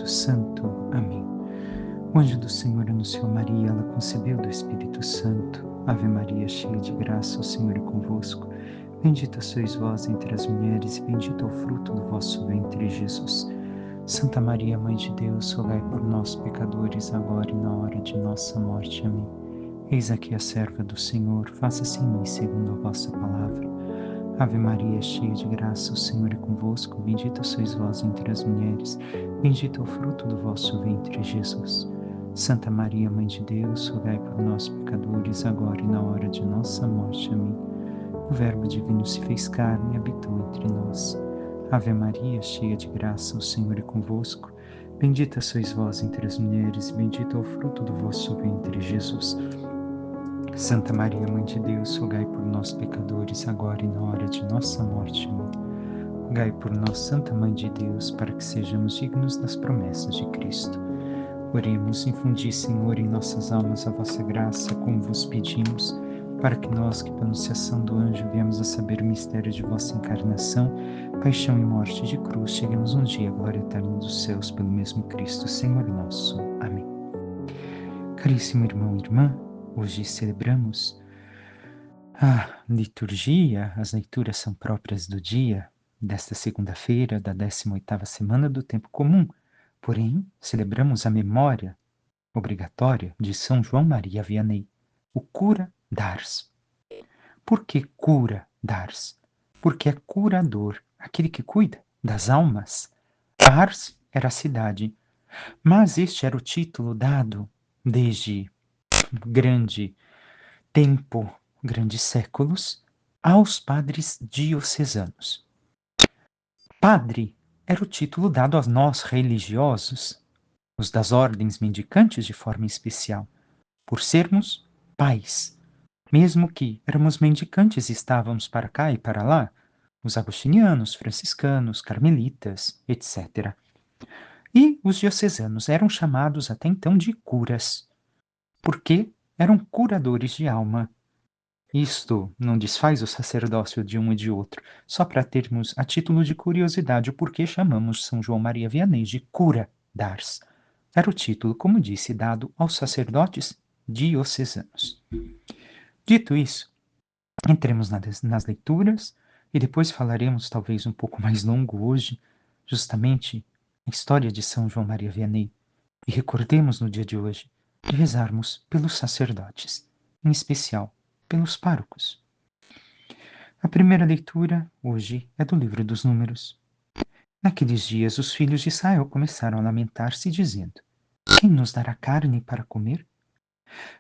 Espírito Santo. Amém. O anjo do Senhor anunciou Maria, ela concebeu do Espírito Santo. Ave Maria, cheia de graça, o Senhor é convosco. Bendita sois vós entre as mulheres, e bendito é o fruto do vosso ventre, Jesus. Santa Maria, Mãe de Deus, rogai por nós, pecadores, agora e na hora de nossa morte. Amém. Eis aqui a serva do Senhor, faça-se em mim segundo a vossa palavra. Ave Maria, cheia de graça, o Senhor é convosco. Bendita sois vós entre as mulheres, bendito é o fruto do vosso ventre, Jesus. Santa Maria, Mãe de Deus, rogai por nós, pecadores, agora e na hora de nossa morte. Amém. O Verbo divino se fez carne e habitou entre nós. Ave Maria, cheia de graça, o Senhor é convosco. Bendita sois vós entre as mulheres, e bendito é o fruto do vosso ventre, Jesus. Santa Maria, Mãe de Deus, rogai por nós, pecadores, agora e na hora de nossa morte. Amém. Rogai por nós, Santa Mãe de Deus, para que sejamos dignos das promessas de Cristo. Oremos, infundi, Senhor, em nossas almas a vossa graça, como vos pedimos, para que nós, que pela anunciação do anjo viemos a saber o mistério de vossa encarnação, paixão e morte de cruz, cheguemos um dia à glória eterna dos céus, pelo mesmo Cristo, Senhor nosso. Amém. Caríssimo irmão e irmã, hoje celebramos a liturgia, as leituras são próprias do dia, desta segunda-feira, da 18ª semana do tempo comum. Porém, celebramos a memória obrigatória de São João Maria Vianney, o cura d'Ars. Por que cura d'Ars? Porque é curador, aquele que cuida das almas. Ars era a cidade, mas este era o título dado desde grande tempo, grandes séculos, aos padres diocesanos. Padre era o título dado a nós religiosos, os das ordens mendicantes de forma especial, por sermos pais. Mesmo que éramos mendicantes e estávamos para cá e para lá, os agostinianos, franciscanos, carmelitas, etc. E os diocesanos eram chamados até então de curas, porque eram curadores de alma. Isto não desfaz o sacerdócio de um e de outro, só para termos a título de curiosidade o porquê chamamos São João Maria Vianney de cura d'Ars. Era o título, como disse, dado aos sacerdotes diocesanos. Dito isso, entremos nas leituras e depois falaremos, talvez um pouco mais longo hoje, justamente a história de São João Maria Vianney. E recordemos no dia de hoje de rezarmos pelos sacerdotes, em especial pelos párocos. A primeira leitura hoje é do livro dos Números. Naqueles dias os filhos de Israel começaram a lamentar-se, dizendo: Quem nos dará carne para comer?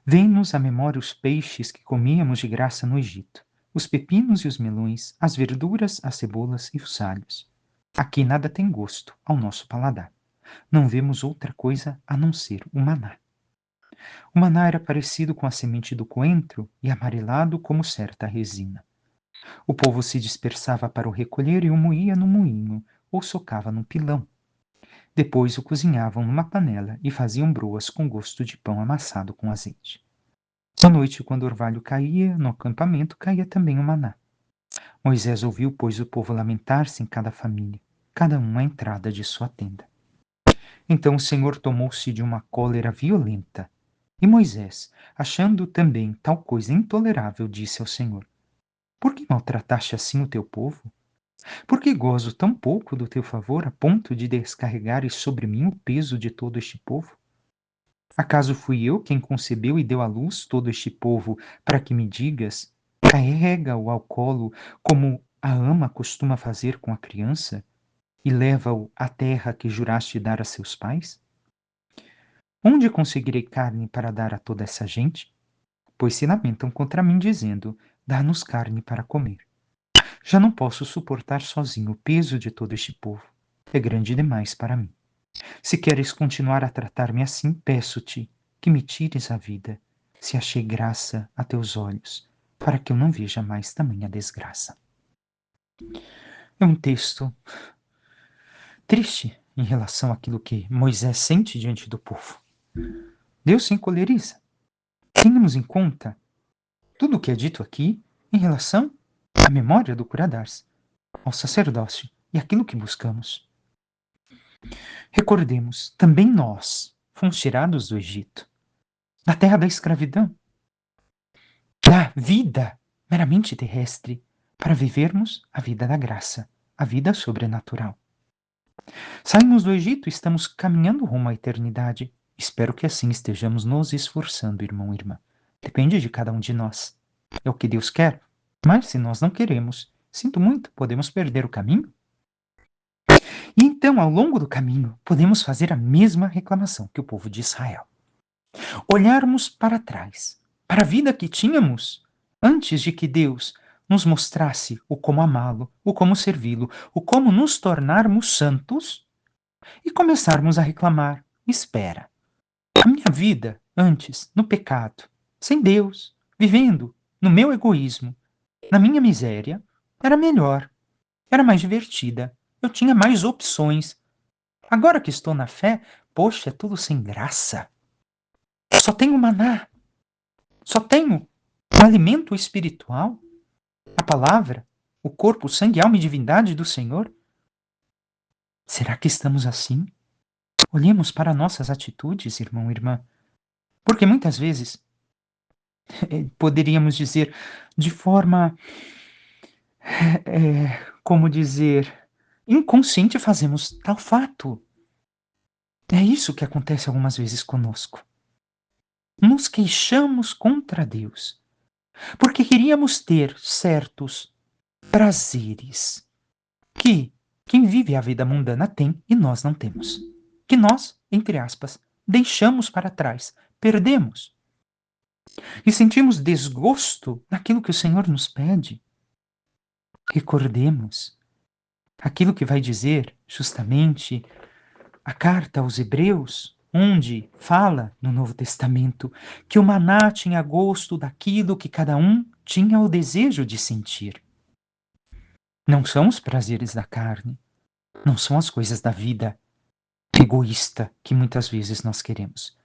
Vêm-nos à memória os peixes que comíamos de graça no Egito, os pepinos e os melões, as verduras, as cebolas e os alhos. Aqui nada tem gosto ao nosso paladar. Não vemos outra coisa a não ser o maná. O maná era parecido com a semente do coentro e amarelado como certa resina. O povo se dispersava para o recolher e o moía no moinho ou socava num pilão. Depois o cozinhavam numa panela e faziam broas com gosto de pão amassado com azeite. À noite, quando o orvalho caía, no acampamento caía também o maná. Moisés ouviu, pois, o povo lamentar-se em cada família, cada um à entrada de sua tenda. Então o Senhor tomou-se de uma cólera violenta. E Moisés, achando também tal coisa intolerável, disse ao Senhor: Por que maltrataste assim o teu povo? Por que gozo tão pouco do teu favor a ponto de descarregares sobre mim o peso de todo este povo? Acaso fui eu quem concebeu e deu à luz todo este povo para que me digas: carrega-o ao colo como a ama costuma fazer com a criança e leva-o à terra que juraste dar a seus pais? Onde conseguirei carne para dar a toda essa gente? Pois se lamentam contra mim, dizendo: dá-nos carne para comer. Já não posso suportar sozinho o peso de todo este povo. É grande demais para mim. Se queres continuar a tratar-me assim, peço-te que me tires a vida, se achei graça a teus olhos, para que eu não veja mais tamanha desgraça. É um texto triste em relação àquilo que Moisés sente diante do povo. Deus se encoleriza. Tenhamos em conta tudo o que é dito aqui em relação à memória do cura d'Ars, ao sacerdócio e aquilo que buscamos. Recordemos, também nós fomos tirados do Egito, da terra da escravidão, da vida meramente terrestre, para vivermos a vida da graça, a vida sobrenatural. Saímos do Egito e estamos caminhando rumo à eternidade. Espero que assim estejamos nos esforçando, irmão e irmã. Depende de cada um de nós. É o que Deus quer, mas se nós não queremos, sinto muito, podemos perder o caminho. E então, ao longo do caminho, podemos fazer a mesma reclamação que o povo de Israel. Olharmos para trás, para a vida que tínhamos antes de que Deus nos mostrasse o como amá-lo, o como servi-lo, o como nos tornarmos santos e começarmos a reclamar. Espera, a minha vida antes, no pecado, sem Deus, vivendo no meu egoísmo, na minha miséria, era melhor, era mais divertida, eu tinha mais opções. Agora que estou na fé, poxa, é tudo sem graça. Só tenho maná, só tenho o alimento espiritual, a palavra, o corpo, o sangue, alma e divindade do Senhor. Será que estamos assim? Olhemos para nossas atitudes, irmão e irmã, porque muitas vezes poderíamos dizer de forma, como dizer, inconsciente fazemos tal fato. É isso que acontece algumas vezes conosco. Nos queixamos contra Deus, porque queríamos ter certos prazeres que quem vive a vida mundana tem e nós não temos. Que nós, entre aspas, deixamos para trás, perdemos. E sentimos desgosto naquilo que o Senhor nos pede. Recordemos aquilo que vai dizer justamente a carta aos Hebreus, onde fala no Novo Testamento que o maná tinha gosto daquilo que cada um tinha o desejo de sentir. Não são os prazeres da carne, não são as coisas da vida egoísta que muitas vezes nós queremos,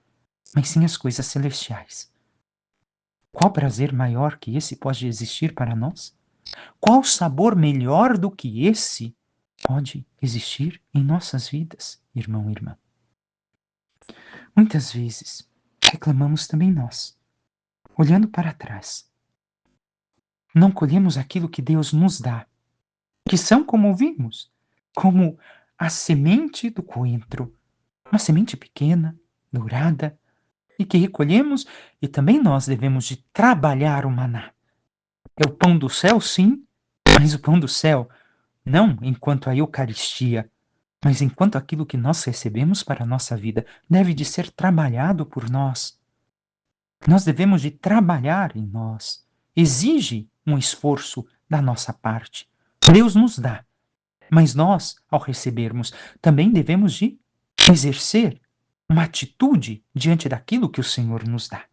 mas sim as coisas celestiais. Qual prazer maior que esse pode existir para nós? Qual sabor melhor do que esse pode existir em nossas vidas, irmão e irmã? Muitas vezes reclamamos também nós, olhando para trás. Não colhemos aquilo que Deus nos dá, que são, como vimos, como a semente do coentro, uma semente pequena, dourada, e que recolhemos, e também nós devemos de trabalhar o maná. É o pão do céu, sim, mas o pão do céu não enquanto a Eucaristia, mas enquanto aquilo que nós recebemos para a nossa vida deve de ser trabalhado por nós. Nós devemos de trabalhar em nós. Exige um esforço da nossa parte. Deus nos dá, mas nós, ao recebermos, também devemos de exercer uma atitude diante daquilo que o Senhor nos dá.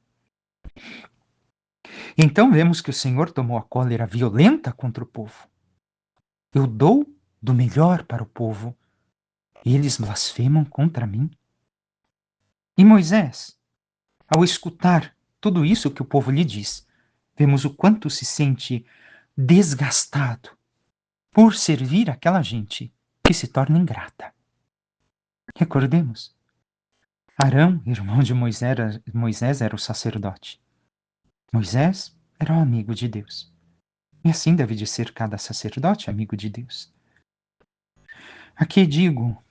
Então vemos que o Senhor tomou a cólera violenta contra o povo. Eu dou do melhor para o povo, e eles blasfemam contra mim. E Moisés, ao escutar tudo isso que o povo lhe diz, vemos o quanto se sente desgastado por servir aquela gente que se torna ingrata. Recordemos, Arão, irmão de Moisés, era o sacerdote. Moisés era o amigo de Deus. E assim deve de ser cada sacerdote amigo de Deus. Aqui digo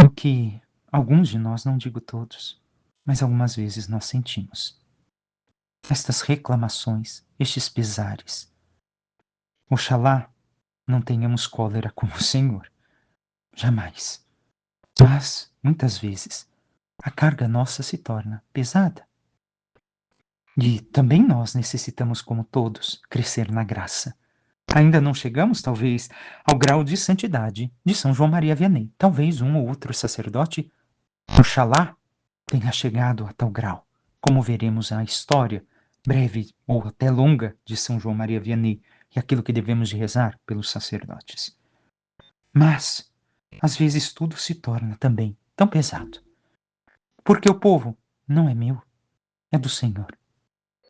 o que alguns de nós, não digo todos, mas algumas vezes nós sentimos. Estas reclamações, estes pesares. Oxalá não tenhamos cólera como o Senhor. Jamais. Mas, muitas vezes, a carga nossa se torna pesada. E também nós necessitamos, como todos, crescer na graça. Ainda não chegamos, talvez, ao grau de santidade de São João Maria Vianney. Talvez um ou outro sacerdote, oxalá, tenha chegado a tal grau, como veremos a história breve ou até longa de São João Maria Vianney e aquilo que devemos de rezar pelos sacerdotes. Mas, às vezes, tudo se torna também tão pesado. Porque o povo não é meu, é do Senhor.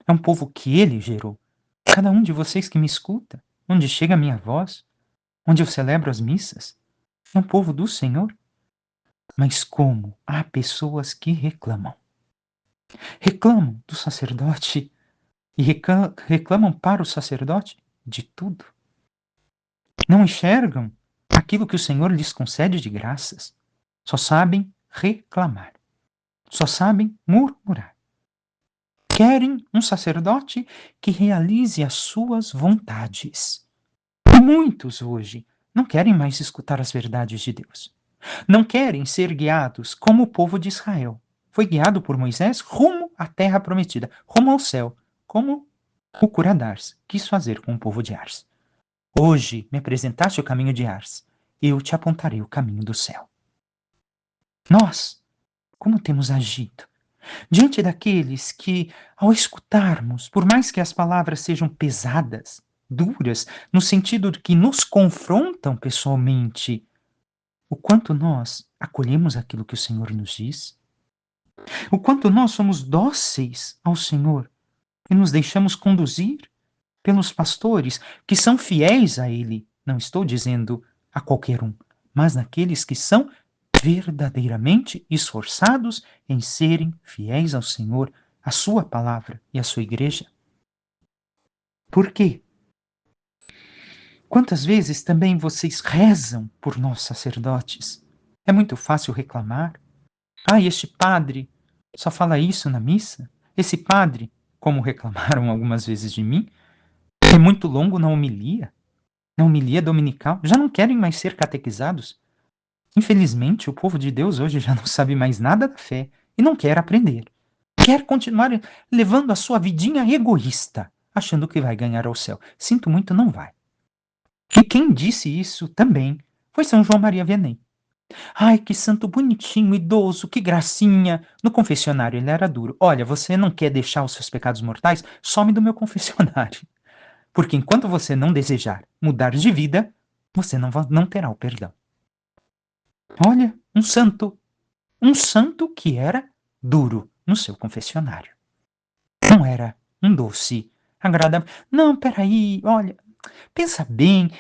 É um povo que Ele gerou. Cada um de vocês que me escuta, onde chega a minha voz, onde eu celebro as missas, é um povo do Senhor. Mas como há pessoas que reclamam? Reclamam do sacerdote e reclamam para o sacerdote de tudo. Não enxergam aquilo que o Senhor lhes concede de graças. Só sabem reclamar. Só sabem murmurar. Querem um sacerdote que realize as suas vontades. E muitos hoje não querem mais escutar as verdades de Deus. Não querem ser guiados como o povo de Israel. Foi guiado por Moisés rumo à terra prometida, rumo ao céu, como o cura Dars quis fazer com o povo de Ars. Hoje me apresentaste o caminho de Ars, eu te apontarei o caminho do céu. Nós, como temos agido diante daqueles que, ao escutarmos, por mais que as palavras sejam pesadas, duras, no sentido de que nos confrontam pessoalmente, o quanto nós acolhemos aquilo que o Senhor nos diz, o quanto nós somos dóceis ao Senhor e nos deixamos conduzir pelos pastores que são fiéis a Ele. Não estou dizendo a qualquer um, mas naqueles que são verdadeiramente esforçados em serem fiéis ao Senhor, à Sua palavra e à Sua igreja. Por quê? Quantas vezes também vocês rezam por nós sacerdotes? É muito fácil reclamar. Ah, este padre só fala isso na missa? Esse padre, como reclamaram algumas vezes de mim, é muito longo na homilia dominical. Já não querem mais ser catequizados. Infelizmente, o povo de Deus hoje já não sabe mais nada da fé e não quer aprender. Quer continuar levando a sua vidinha egoísta, achando que vai ganhar ao céu. Sinto muito, não vai. E quem disse isso também foi São João Maria Vianney. Ai, que santo bonitinho, idoso, que gracinha. No confessionário ele era duro. Olha, você não quer deixar os seus pecados mortais? Some do meu confessionário. Porque enquanto você não desejar mudar de vida, você não terá o perdão. Olha, um santo que era duro no seu confessionário. Não era um doce, agradável. Não, peraí, olha, pensa bem,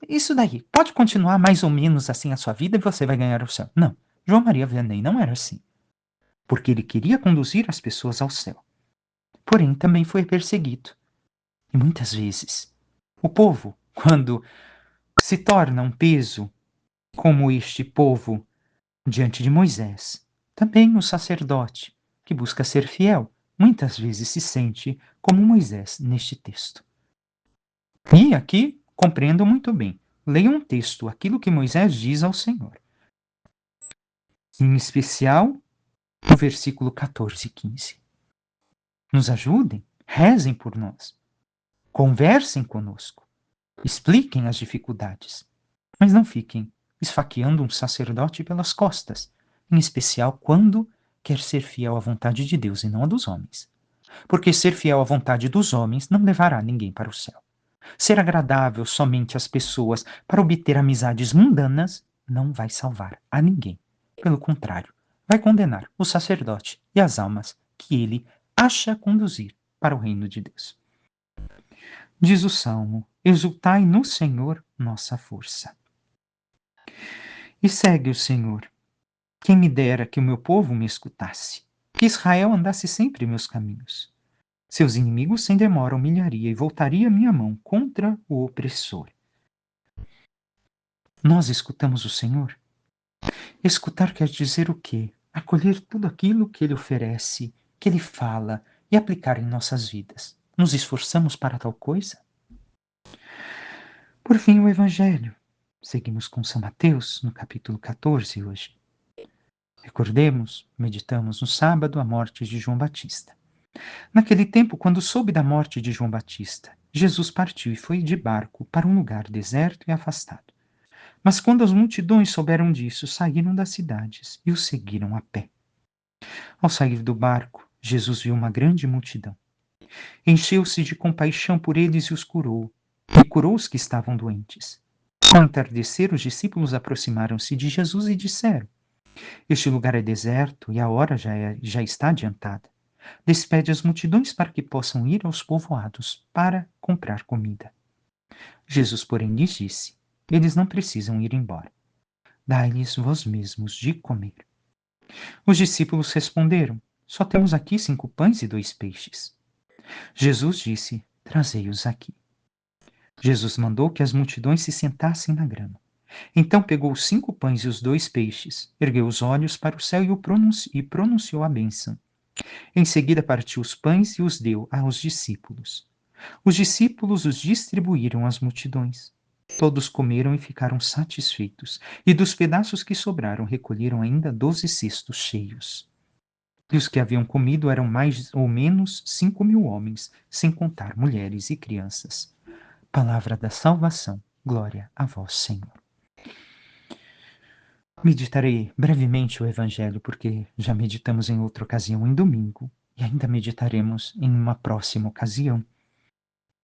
isso daí, pode continuar mais ou menos assim a sua vida e você vai ganhar o céu. Não, João Maria Vianney não era assim, porque ele queria conduzir as pessoas ao céu. Porém, também foi perseguido. E muitas vezes, o povo, quando se torna um peso, como este povo diante de Moisés, também o sacerdote, que busca ser fiel, muitas vezes se sente como Moisés neste texto. E aqui compreendo muito bem. Leia um texto, aquilo que Moisés diz ao Senhor. Em especial, no versículo 14 e 15. Nos ajudem, rezem por nós, conversem conosco, expliquem as dificuldades, mas não fiquem esfaqueando um sacerdote pelas costas, em especial quando quer ser fiel à vontade de Deus e não à dos homens. Porque ser fiel à vontade dos homens não levará ninguém para o céu. Ser agradável somente às pessoas para obter amizades mundanas não vai salvar a ninguém. Pelo contrário, vai condenar o sacerdote e as almas que ele acha conduzir para o reino de Deus. Diz o Salmo: exultai no Senhor nossa força. E segue o Senhor: quem me dera que o meu povo me escutasse, que Israel andasse sempre em meus caminhos. Seus inimigos sem demora humilharia e voltaria minha mão contra o opressor. Nós escutamos o Senhor? Escutar quer dizer o quê? Acolher tudo aquilo que Ele oferece, que Ele fala e aplicar em nossas vidas. Nos esforçamos para tal coisa? Por fim, o Evangelho. Seguimos com São Mateus, no capítulo 14 hoje. Recordemos, meditamos no sábado a morte de João Batista. Naquele tempo, quando soube da morte de João Batista, Jesus partiu e foi de barco para um lugar deserto e afastado. Mas quando as multidões souberam disso, saíram das cidades e o seguiram a pé. Ao sair do barco, Jesus viu uma grande multidão. Encheu-se de compaixão por eles e os curou, e curou os que estavam doentes. Ao entardecer, os discípulos aproximaram-se de Jesus e disseram: este lugar é deserto e a hora já está adiantada. Despede as multidões para que possam ir aos povoados para comprar comida. Jesus, porém, lhes disse: eles não precisam ir embora. dai-lhes vós mesmos de comer. Os discípulos responderam: só temos aqui 5 pães e 2 peixes. Jesus disse: trazei-os aqui. Jesus mandou que as multidões se sentassem na grama. Então pegou os 5 pães e os 2 peixes, ergueu os olhos para o céu e pronunciou a bênção. Em seguida partiu os pães e os deu aos discípulos. Os discípulos os distribuíram às multidões. Todos comeram e ficaram satisfeitos, e dos pedaços que sobraram recolheram ainda 12 cestos cheios. E os que haviam comido eram mais ou menos 5.000 homens, sem contar mulheres e crianças. Palavra da salvação. Glória a vós, Senhor. Meditarei brevemente o Evangelho, porque já meditamos em outra ocasião, em domingo, e ainda meditaremos em uma próxima ocasião.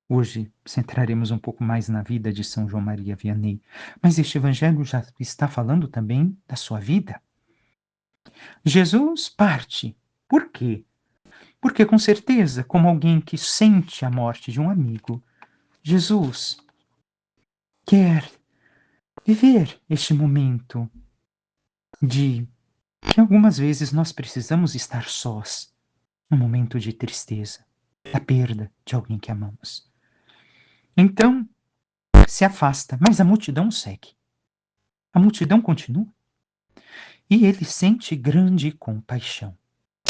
Hoje centraremos um pouco mais na vida de São João Maria Vianney, mas este Evangelho já está falando também da sua vida. Jesus parte. Por quê? Porque, com certeza, como alguém que sente a morte de um amigo, Jesus quer viver este momento de que algumas vezes nós precisamos estar sós, no momento de tristeza, da perda de alguém que amamos. Então, se afasta, mas a multidão segue. A multidão continua. E ele sente grande compaixão.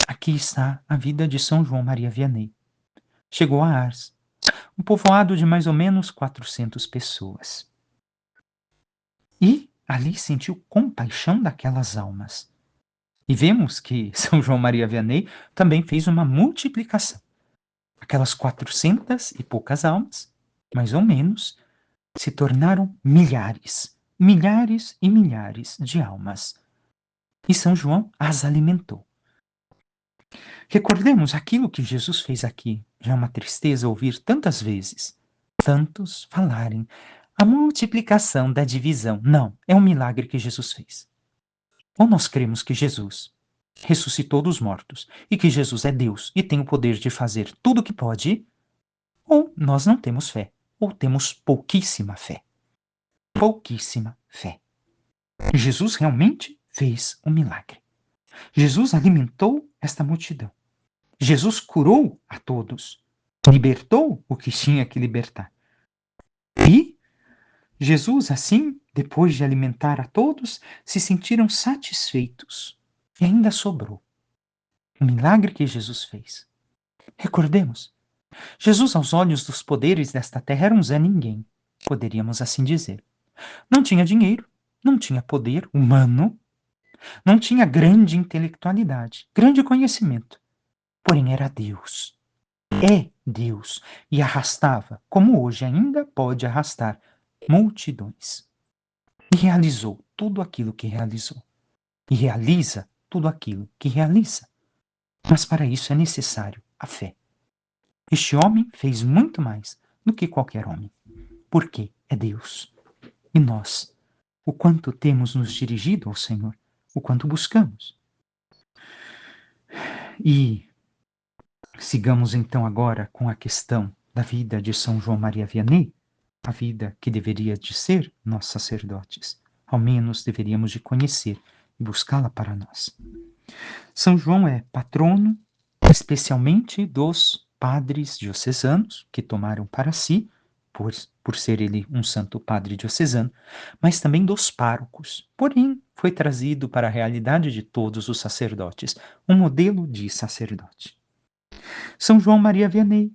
Aqui está a vida de São João Maria Vianney. Chegou a Ars, um povoado de mais ou menos 400 pessoas. E ali sentiu compaixão daquelas almas. E vemos que São João Maria Vianney também fez uma multiplicação. Aquelas 400 e poucas almas, mais ou menos, se tornaram milhares, milhares e milhares de almas. E São João as alimentou. Recordemos aquilo que Jesus fez aqui. Já é uma tristeza ouvir tantas vezes, tantos falarem a multiplicação da divisão. Não, é um milagre que Jesus fez. Ou nós cremos que Jesus ressuscitou dos mortos e que Jesus é Deus e tem o poder de fazer tudo o que pode, ou nós não temos fé, ou temos pouquíssima fé. Pouquíssima fé. Jesus realmente fez um milagre. Jesus alimentou esta multidão. Jesus curou a todos, libertou o que tinha que libertar. E Jesus, assim, depois de alimentar a todos, se sentiram satisfeitos. E ainda sobrou. O milagre que Jesus fez. Recordemos, Jesus, aos olhos dos poderes desta terra, era um Zé Ninguém, poderíamos assim dizer. Não tinha dinheiro, não tinha poder humano, não tinha grande intelectualidade, grande conhecimento. Porém, era Deus. É Deus. E arrastava, como hoje ainda pode arrastar, multidões. E realizou tudo aquilo que realizou. E realiza tudo aquilo que realiza. Mas para isso é necessário a fé. Este homem fez muito mais do que qualquer homem. Porque é Deus. E nós, o quanto temos nos dirigido ao Senhor, o quanto buscamos. E sigamos então agora com a questão da vida de São João Maria Vianney, a vida que deveria de ser nós sacerdotes. Ao menos deveríamos de conhecer e buscá-la para nós. São João é patrono, especialmente dos padres diocesanos, que tomaram para si, por ser ele um santo padre diocesano, mas também dos párocos. Porém, foi trazido para a realidade de todos os sacerdotes, um modelo de sacerdote. São João Maria Vianney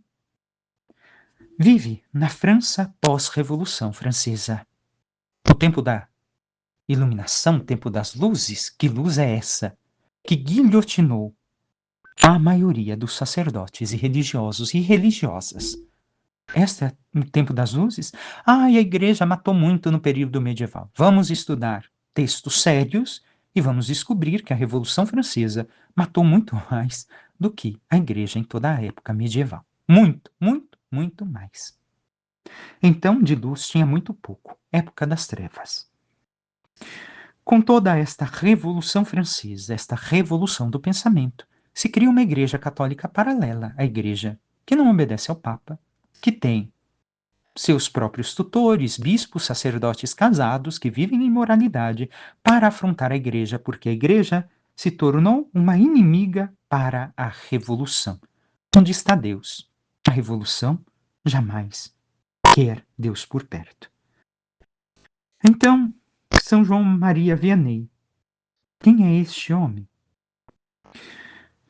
vive na França pós-Revolução Francesa. No tempo da Iluminação, tempo das luzes, que luz é essa? Que guilhotinou a maioria dos sacerdotes e religiosos e religiosas. Este é o tempo das luzes? E a igreja matou muito no período medieval. Vamos estudar textos sérios e vamos descobrir que a Revolução Francesa matou muito mais do que a igreja em toda a época medieval. Muito, muito, muito mais. Então, de luz tinha muito pouco. Época das trevas. Com toda esta Revolução Francesa, esta revolução do pensamento, se cria uma igreja católica paralela à igreja que não obedece ao Papa, que tem seus próprios tutores, bispos, sacerdotes casados que vivem em imoralidade para afrontar a igreja, porque a igreja se tornou uma inimiga para a revolução. Onde está Deus? A revolução jamais quer Deus por perto. Então, São João Maria Vianney, quem é este homem?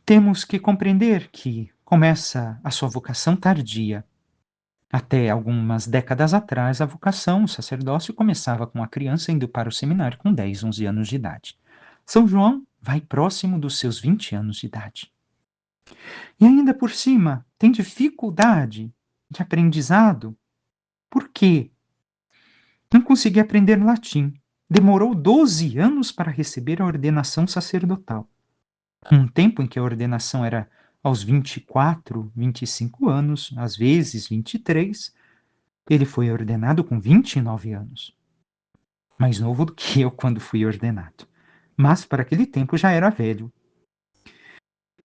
Temos que compreender que começa a sua vocação tardia. Até algumas décadas atrás, a vocação, o sacerdócio, começava com a criança indo para o seminário com 10, 11 anos de idade. São João vai próximo dos seus 20 anos de idade. E ainda por cima, tem dificuldade de aprendizado. Por quê? Não conseguia aprender latim. Demorou 12 anos para receber a ordenação sacerdotal. Um tempo em que a ordenação era aos 24, 25 anos, às vezes 23, ele foi ordenado com 29 anos. Mais novo do que eu quando fui ordenado. Mas para aquele tempo já era velho.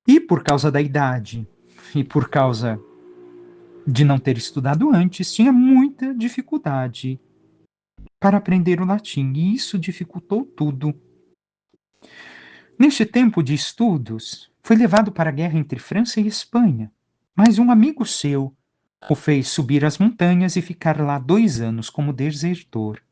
E por causa da idade e por causa de não ter estudado antes, tinha muita dificuldade para aprender o latim, e isso dificultou tudo. Neste tempo de estudos, foi levado para a guerra entre França e Espanha, mas um amigo seu o fez subir as montanhas e ficar lá 2 anos como desertor.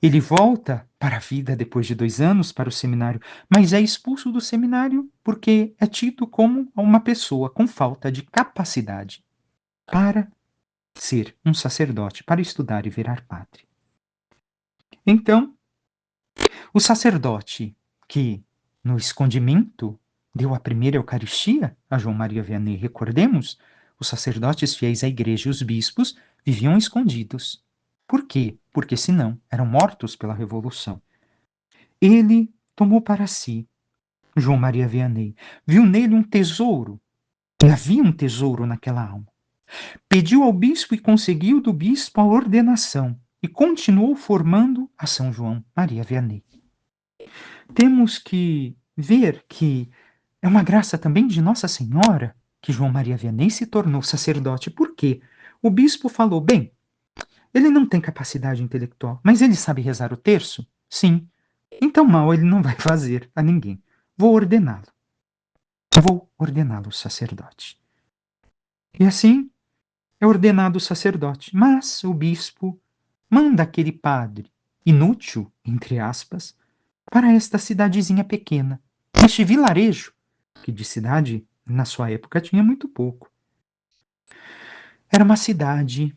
Ele volta para a vida depois de 2 anos para o seminário, mas é expulso do seminário porque é tido como uma pessoa com falta de capacidade para ser um sacerdote, para estudar e virar padre. Então, o sacerdote que, no escondimento, deu a primeira Eucaristia a João Maria Vianney, recordemos, os sacerdotes fiéis à igreja e os bispos viviam escondidos. Por quê? Porque senão eram mortos pela Revolução. Ele tomou para si, João Maria Vianney, viu nele um tesouro, e havia um tesouro naquela alma. Pediu ao bispo e conseguiu do bispo a ordenação, e continuou formando a São João Maria Vianney. Temos que ver que é uma graça também de Nossa Senhora que João Maria Vianney se tornou sacerdote. Por quê? O bispo falou, bem, ele não tem capacidade intelectual, mas ele sabe rezar o terço? Sim. Então mal ele não vai fazer a ninguém. Vou ordená-lo. Vou ordená-lo sacerdote. E assim é ordenado sacerdote. Mas o bispo manda aquele padre, inútil, entre aspas, para esta cidadezinha pequena, este vilarejo, que de cidade, na sua época, tinha muito pouco. Era uma cidade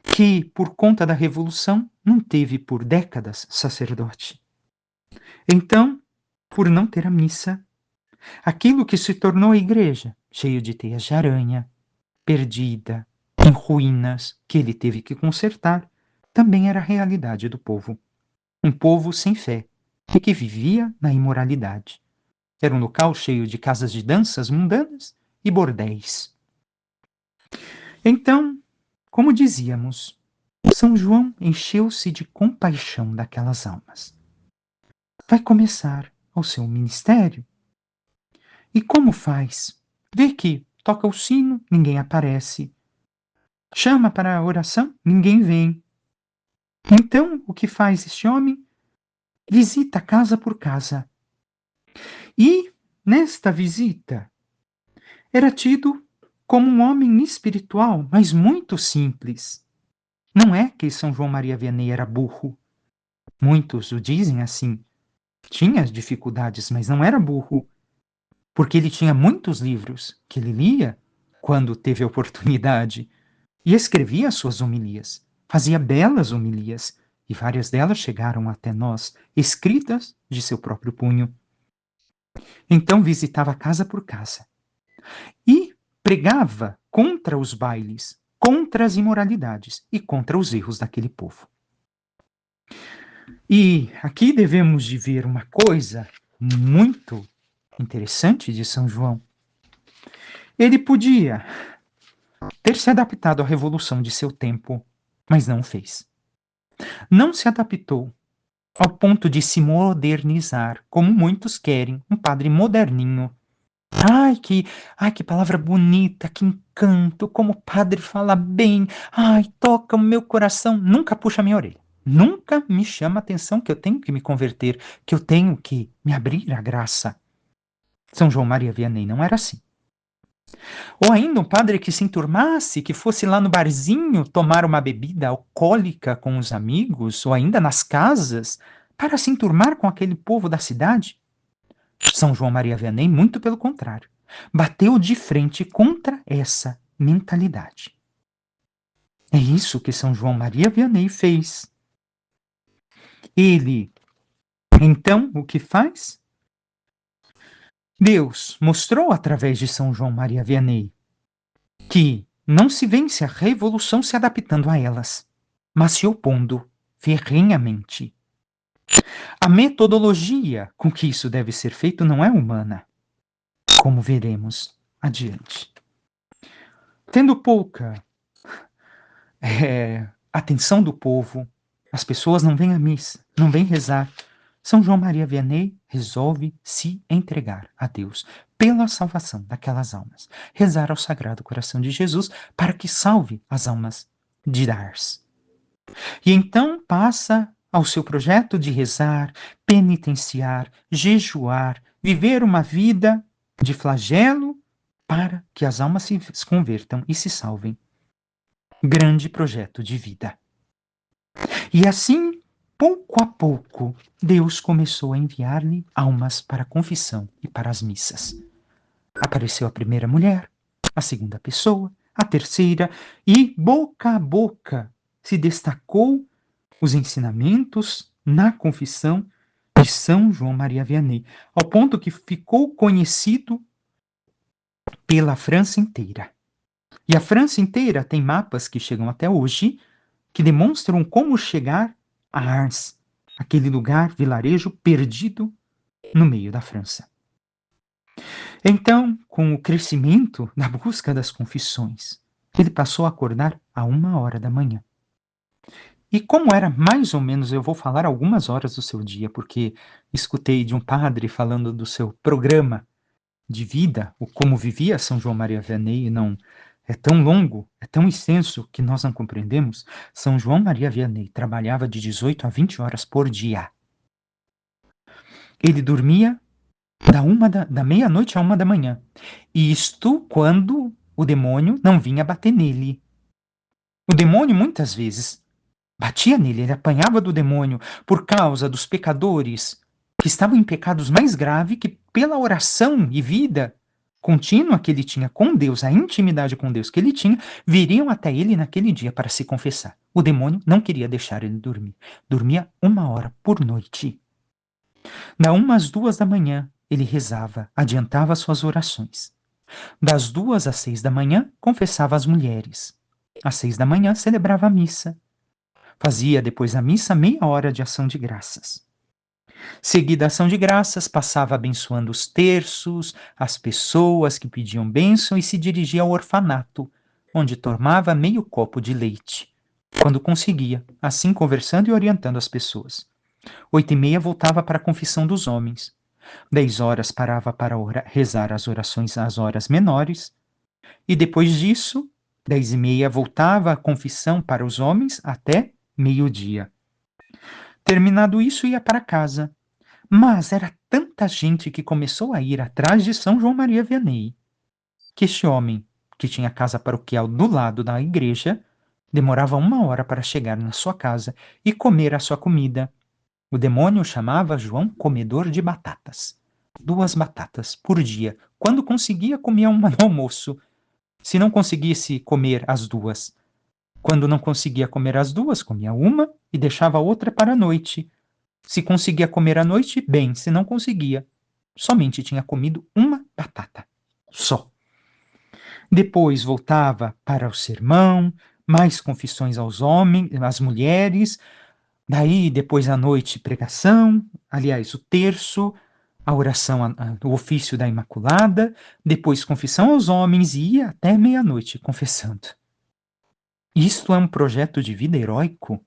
que, por conta da Revolução, não teve por décadas sacerdote. Então, por não ter a missa, aquilo que se tornou a igreja, cheio de teias de aranha, perdida, em ruínas, que ele teve que consertar, também era a realidade do povo. Um povo sem fé e que vivia na imoralidade. Era um local cheio de casas de danças mundanas e bordéis. Então, como dizíamos, São João encheu-se de compaixão daquelas almas. Vai começar o seu ministério. E como faz? Vê que toca o sino, ninguém aparece. Chama para a oração, ninguém vem. Então, o que faz este homem? Visita casa por casa. E, nesta visita, era tido como um homem espiritual, mas muito simples. Não é que São João Maria Vianney era burro. Muitos o dizem assim. Tinha dificuldades, mas não era burro. Porque ele tinha muitos livros que ele lia quando teve a oportunidade e escrevia suas homilias. Fazia belas homilias e várias delas chegaram até nós, escritas de seu próprio punho. Então visitava casa por casa e pregava contra os bailes, contra as imoralidades e contra os erros daquele povo. E aqui devemos de ver uma coisa muito interessante de São João. Ele podia ter se adaptado à revolução de seu tempo, mas não fez. Não se adaptou ao ponto de se modernizar, como muitos querem, um padre moderninho, Ai, que palavra bonita, que encanto, como o padre fala bem. Ai, toca o meu coração. Nunca puxa a minha orelha. Nunca me chama a atenção que eu tenho que me converter, que eu tenho que me abrir à graça. São João Maria Vianney não era assim. Ou ainda um padre que se enturmasse, que fosse lá no barzinho tomar uma bebida alcoólica com os amigos, ou ainda nas casas, para se enturmar com aquele povo da cidade. São João Maria Vianney, muito pelo contrário, bateu de frente contra essa mentalidade. É isso que São João Maria Vianney fez. Ele, então, o que faz? Deus mostrou através de São João Maria Vianney que não se vence a revolução se adaptando a elas, mas se opondo ferrenhamente. A metodologia com que isso deve ser feito não é humana, como veremos adiante. Tendo pouca atenção do povo, as pessoas não vêm à missa, não vêm rezar. São João Maria Vianney resolve se entregar a Deus pela salvação daquelas almas, rezar ao Sagrado Coração de Jesus para que salve as almas de Ars. E então passa ao seu projeto de rezar, penitenciar, jejuar, viver uma vida de flagelo para que as almas se convertam e se salvem. Grande projeto de vida. E assim, pouco a pouco, Deus começou a enviar-lhe almas para a confissão e para as missas. Apareceu a primeira mulher, a segunda pessoa, a terceira, e boca a boca se destacou os ensinamentos na confissão de São João Maria Vianney, ao ponto que ficou conhecido pela França inteira. E a França inteira tem mapas que chegam até hoje que demonstram como chegar a Ars, aquele lugar, vilarejo perdido no meio da França. Então, com o crescimento da busca das confissões, ele passou a acordar a 1 hora da manhã. E como era mais ou menos, eu vou falar algumas horas do seu dia, porque escutei de um padre falando do seu programa de vida, o como vivia São João Maria Vianney, e não é tão longo, é tão extenso que nós não compreendemos. São João Maria Vianney trabalhava de 18 a 20 horas por dia. Ele dormia da meia-noite a 1 da manhã. E isto quando o demônio não vinha bater nele. O demônio muitas vezes batia nele, ele apanhava do demônio por causa dos pecadores que estavam em pecados mais graves, que pela oração e vida contínua que ele tinha com Deus, a intimidade com Deus que ele tinha, viriam até ele naquele dia para se confessar. O demônio não queria deixar ele dormir. Dormia 1 hora por noite. Da 1 às 2 da manhã, ele rezava, adiantava suas orações. Das 2 às 6 da manhã, confessava as mulheres. Às 6 da manhã, celebrava a missa. Fazia depois da missa 30 minutos de ação de graças. Seguida a ação de graças, passava abençoando os terços, as pessoas que pediam bênção e se dirigia ao orfanato, onde tomava meio copo de leite, quando conseguia, assim conversando e orientando as pessoas. 8h30 voltava para a confissão dos homens. 10 horas parava para rezar as orações às horas menores. E depois disso, 10h30 voltava a confissão para os homens até meio-dia. Terminado isso, ia para casa. Mas era tanta gente que começou a ir atrás de São João Maria Vianney, que este homem, que tinha casa paroquial do lado da igreja, demorava 1 hora para chegar na sua casa e comer a sua comida. O demônio chamava João comedor de batatas. 2 batatas por dia. Quando conseguia, comia uma no almoço. Se não conseguisse comer as duas, quando não conseguia comer as duas, comia uma e deixava a outra para a noite. Se conseguia comer à noite, bem, se não conseguia, somente tinha comido uma batata. Só. Depois voltava para o sermão, mais confissões aos homens, às mulheres, daí depois à noite pregação, aliás, o terço, a oração, o ofício da Imaculada, depois confissão aos homens e ia até meia-noite confessando. Isto é um projeto de vida heróico?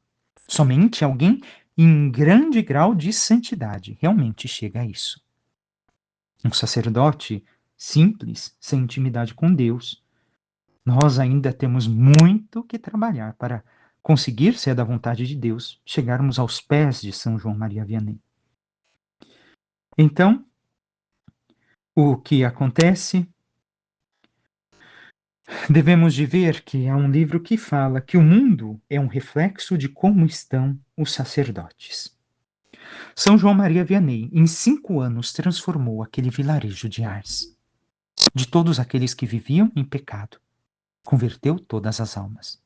Somente alguém em grande grau de santidade realmente chega a isso. Um sacerdote simples, sem intimidade com Deus. Nós ainda temos muito que trabalhar para conseguir ser da vontade de Deus, chegarmos aos pés de São João Maria Vianney. Então, o que acontece? Devemos de ver que há um livro que fala que o mundo é um reflexo de como estão os sacerdotes. São João Maria Vianney, em 5 anos, transformou aquele vilarejo de Ars. De todos aqueles que viviam em pecado, converteu todas as almas.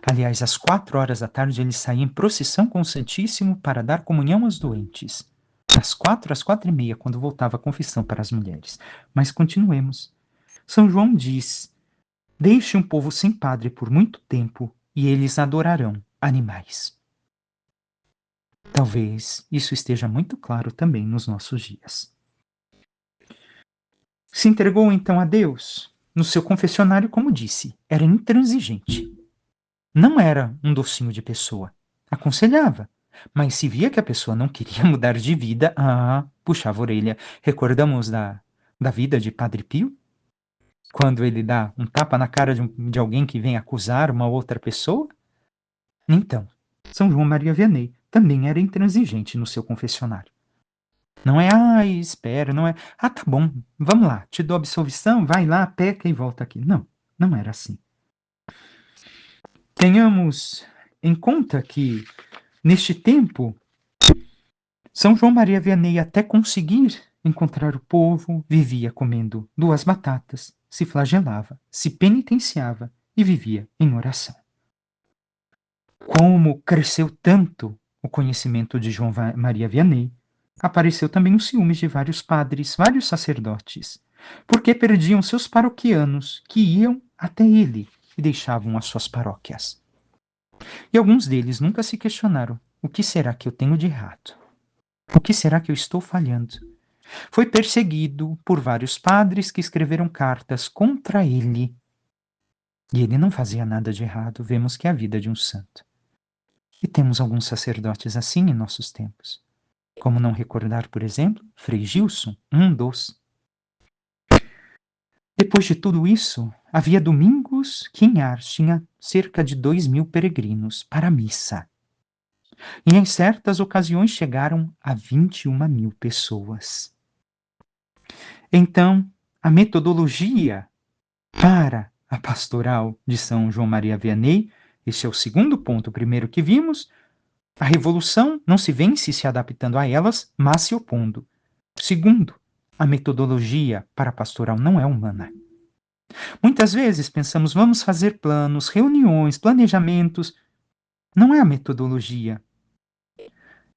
Aliás, às 4 horas da tarde, ele saía em procissão com o Santíssimo para dar comunhão aos doentes. Das 4 às 4h30, quando voltava a confissão para as mulheres. Mas continuemos. São João diz: deixe um povo sem padre por muito tempo e eles adorarão animais. Talvez isso esteja muito claro também nos nossos dias. Se entregou então a Deus. No seu confessionário, como disse, era intransigente. Não era um docinho de pessoa. Aconselhava. Mas se via que a pessoa não queria mudar de vida, puxava a orelha. Recordamos da vida de Padre Pio? Quando ele dá um tapa na cara de alguém que vem acusar uma outra pessoa? Então, São João Maria Vianney também era intransigente no seu confessionário. Não é, espera, não é, tá bom, vamos lá, te dou absolvição, vai lá, peca e volta aqui. Não, não era assim. Tenhamos em conta que, neste tempo, São João Maria Vianney, até conseguir encontrar o povo, vivia comendo 2 batatas, se flagelava, se penitenciava e vivia em oração. Como cresceu tanto o conhecimento de João Maria Vianney, apareceu também os ciúmes de vários padres, vários sacerdotes, porque perdiam seus paroquianos que iam até ele e deixavam as suas paróquias. E alguns deles nunca se questionaram: o que será que eu tenho de errado? O que será que eu estou falhando? Foi perseguido por vários padres que escreveram cartas contra ele. E ele não fazia nada de errado, vemos que é a vida de um santo. E temos alguns sacerdotes assim em nossos tempos. Como não recordar, por exemplo, Frei Gilson, um dos. Depois de tudo isso, havia domingos que em Ars tinha cerca de 2.000 peregrinos para a missa. E em certas ocasiões chegaram a 21.000 pessoas. Então, a metodologia para a pastoral de São João Maria Vianney, esse é o segundo ponto. O primeiro que vimos, a revolução não se vence se adaptando a elas, mas se opondo. Segundo, a metodologia para a pastoral não é humana. Muitas vezes pensamos, vamos fazer planos, reuniões, planejamentos. Não é a metodologia.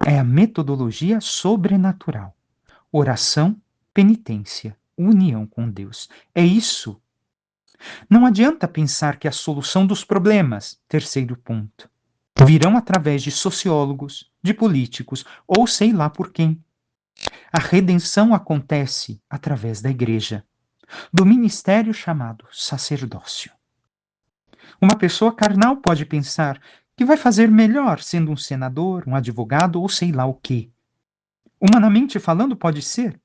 É a metodologia sobrenatural. Oração, penitência, união com Deus. É isso. Não adianta pensar que a solução dos problemas, terceiro ponto, virão através de sociólogos, de políticos ou sei lá por quem. A redenção acontece através da igreja, do ministério chamado sacerdócio. Uma pessoa carnal pode pensar que vai fazer melhor sendo um senador, um advogado ou sei lá o quê. Humanamente falando, pode ser,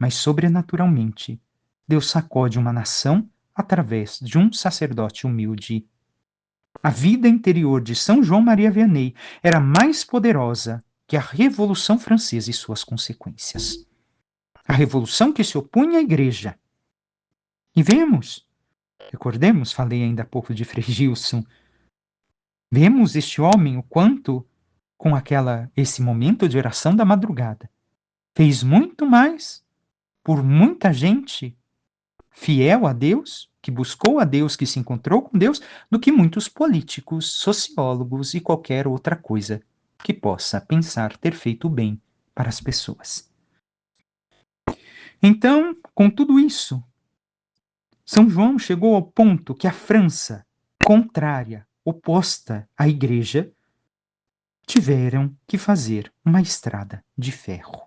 mas sobrenaturalmente, Deus sacode uma nação através de um sacerdote humilde. A vida interior de São João Maria Vianney era mais poderosa que a Revolução Francesa e suas consequências. A revolução que se opunha à igreja. E vemos, recordemos, falei ainda há pouco de Frei Gilson, vemos este homem o quanto, com esse momento de oração da madrugada, fez muito mais por muita gente fiel a Deus, que buscou a Deus, que se encontrou com Deus, do que muitos políticos, sociólogos e qualquer outra coisa que possa pensar ter feito bem para as pessoas. Então, com tudo isso, São João chegou ao ponto que a França, contrária, oposta à igreja, tiveram que fazer uma estrada de ferro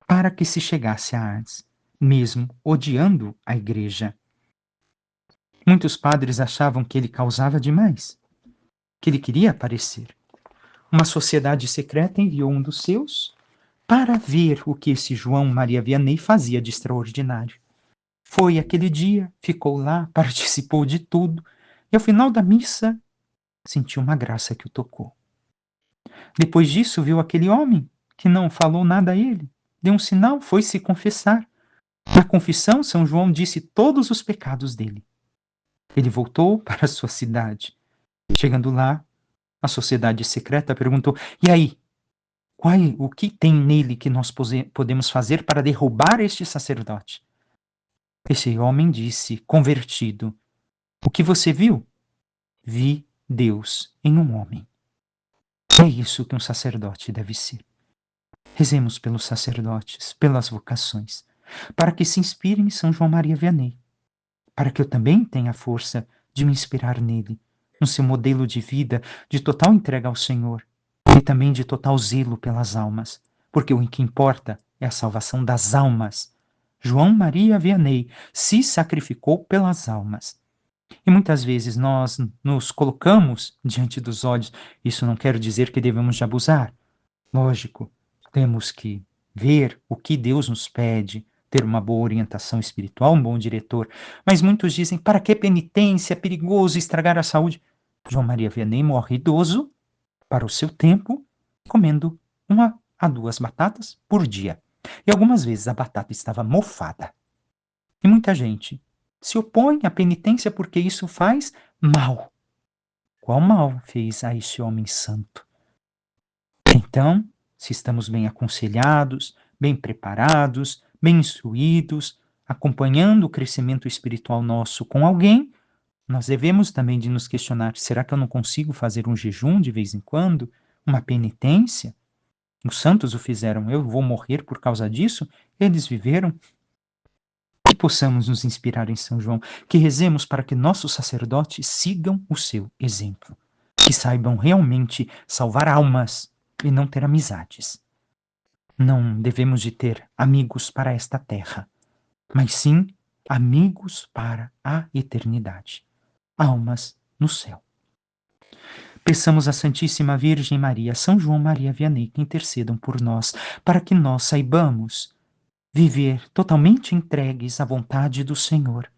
para que se chegasse a Ars, mesmo odiando a igreja. Muitos padres achavam que ele causava demais, que ele queria aparecer. Uma sociedade secreta enviou um dos seus para ver o que esse João Maria Vianney fazia de extraordinário. Foi aquele dia, ficou lá, participou de tudo, e ao final da missa sentiu uma graça que o tocou. Depois disso, viu aquele homem que não falou nada a ele, deu um sinal, foi se confessar. Na confissão, São João disse todos os pecados dele. Ele voltou para a sua cidade. Chegando lá, a sociedade secreta perguntou: "E aí, o que tem nele que nós podemos fazer para derrubar este sacerdote?" Esse homem disse, convertido: "O que você viu? Vi Deus em um homem." É isso que um sacerdote deve ser. Rezemos pelos sacerdotes, pelas vocações, para que se inspirem em São João Maria Vianney, para que eu também tenha a força de me inspirar nele, no seu modelo de vida de total entrega ao Senhor e também de total zelo pelas almas, porque o que importa é a salvação das almas. João Maria Vianney se sacrificou pelas almas. E muitas vezes nós nos colocamos diante dos olhos. Isso não quer dizer que devemos de abusar. Lógico, temos que ver o que Deus nos pede, ter uma boa orientação espiritual, um bom diretor. Mas muitos dizem: para que penitência? É perigoso estragar a saúde. João Maria Vianney morre idoso, para o seu tempo, comendo 1 a 2 batatas por dia. E algumas vezes a batata estava mofada. E muita gente se opõe à penitência porque isso faz mal. Qual mal fez a este homem santo? Então, se estamos bem aconselhados, bem preparados, bem instruídos, acompanhando o crescimento espiritual nosso com alguém, nós devemos também de nos questionar: será que eu não consigo fazer um jejum de vez em quando? Uma penitência? Os santos o fizeram, eu vou morrer por causa disso? Eles viveram. Que possamos nos inspirar em São João, que rezemos para que nossos sacerdotes sigam o seu exemplo, que saibam realmente salvar almas e não ter amizades. Não devemos de ter amigos para esta terra, mas sim amigos para a eternidade, almas no céu. Peçamos à Santíssima Virgem Maria, São João Maria Vianney, que intercedam por nós, para que nós saibamos viver totalmente entregues à vontade do Senhor,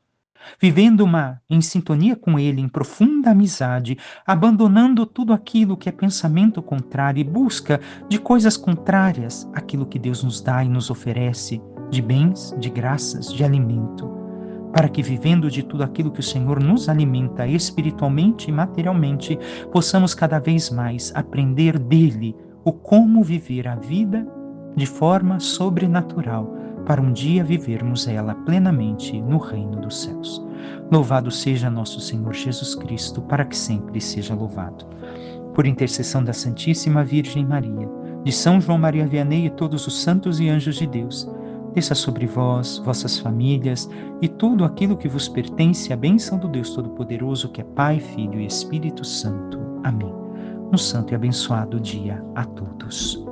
vivendo em sintonia com Ele, em profunda amizade, abandonando tudo aquilo que é pensamento contrário e busca de coisas contrárias àquilo que Deus nos dá e nos oferece, de bens, de graças, de alimento, para que, vivendo de tudo aquilo que o Senhor nos alimenta espiritualmente e materialmente, possamos cada vez mais aprender dele o como viver a vida de forma sobrenatural, para um dia vivermos ela plenamente no reino dos céus. Louvado seja nosso Senhor Jesus Cristo, para que sempre seja louvado. Por intercessão da Santíssima Virgem Maria, de São João Maria Vianney e todos os santos e anjos de Deus, desça sobre vós, vossas famílias e tudo aquilo que vos pertence, a bênção do Deus Todo-Poderoso, que é Pai, Filho e Espírito Santo. Amém. Um santo e abençoado dia a todos.